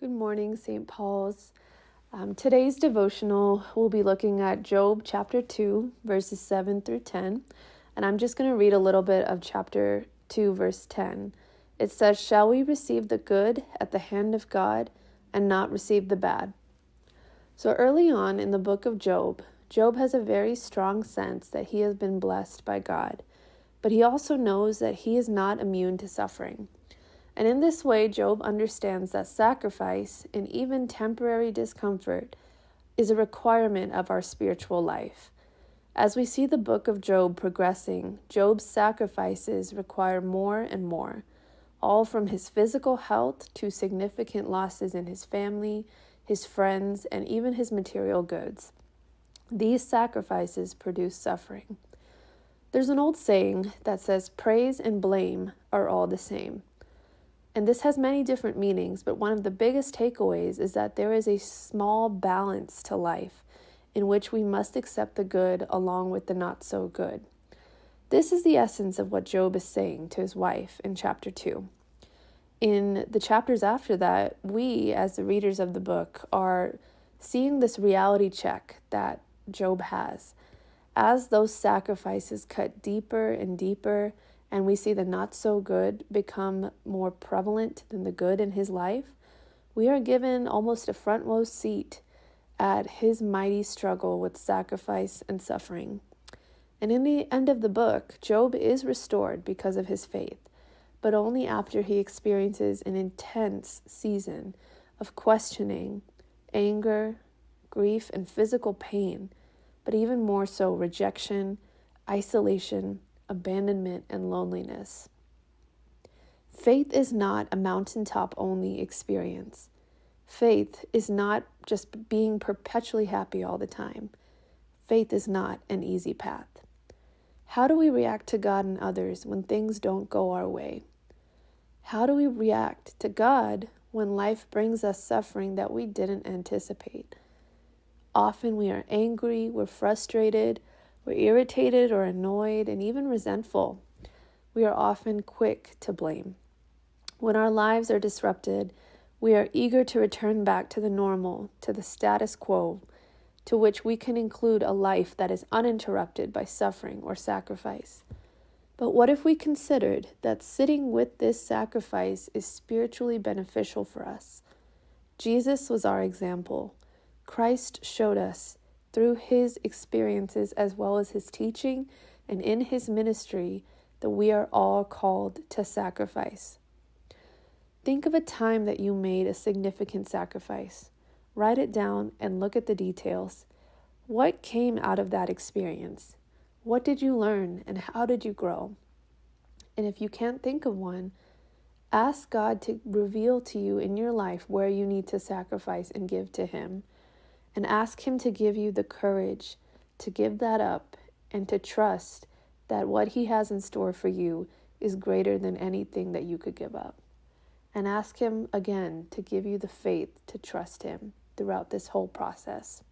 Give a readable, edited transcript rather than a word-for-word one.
Good morning, St. Paul's. Today's devotional, we'll be looking at Job chapter 2, verses 7 through 10. And I'm just going to read a little bit of chapter 2, verse 10. It says, "Shall we receive the good at the hand of God and not receive the bad?" So early on in the book of Job, Job has a very strong sense that he has been blessed by God. But he also knows that he is not immune to suffering. And in this way, Job understands that sacrifice and even temporary discomfort is a requirement of our spiritual life. As we see the book of Job progressing, Job's sacrifices require more and more, all from his physical health to significant losses in his family, his friends, and even his material goods. These sacrifices produce suffering. There's an old saying that says praise and blame are all the same. And this has many different meanings, but one of the biggest takeaways is that there is a small balance to life in which we must accept the good along with the not so good. This is the essence of what Job is saying to his wife in chapter 2. In the chapters after that, we, as the readers of the book, are seeing this reality check that Job has. As those sacrifices cut deeper and deeper, and we see the not so good become more prevalent than the good in his life, we are given almost a front row seat at his mighty struggle with sacrifice and suffering. And in the end of the book, Job is restored because of his faith, but only after he experiences an intense season of questioning, anger, grief, and physical pain, but even more so rejection, isolation, abandonment, and loneliness. Faith is not a mountaintop only experience. Faith is not just being perpetually happy all the time. Faith is not an easy path. How do we react to God and others when things don't go our way? How do we react to God when life brings us suffering that we didn't anticipate? Often we are angry, we're frustrated, we're irritated or annoyed and even resentful. We are often quick to blame. When our lives are disrupted, we are eager to return back to the normal, to the status quo, to which we can include a life that is uninterrupted by suffering or sacrifice. But what if we considered that sitting with this sacrifice is spiritually beneficial for us? Jesus was our example. Christ showed us through his experiences as well as his teaching and in his ministry that we are all called to sacrifice. Think of a time that you made a significant sacrifice. Write it down and look at the details. What came out of that experience? What did you learn and how did you grow? And if you can't think of one, ask God to reveal to you in your life where you need to sacrifice and give to him. And ask him to give you the courage to give that up and to trust that what he has in store for you is greater than anything that you could give up. And ask him again to give you the faith to trust him throughout this whole process.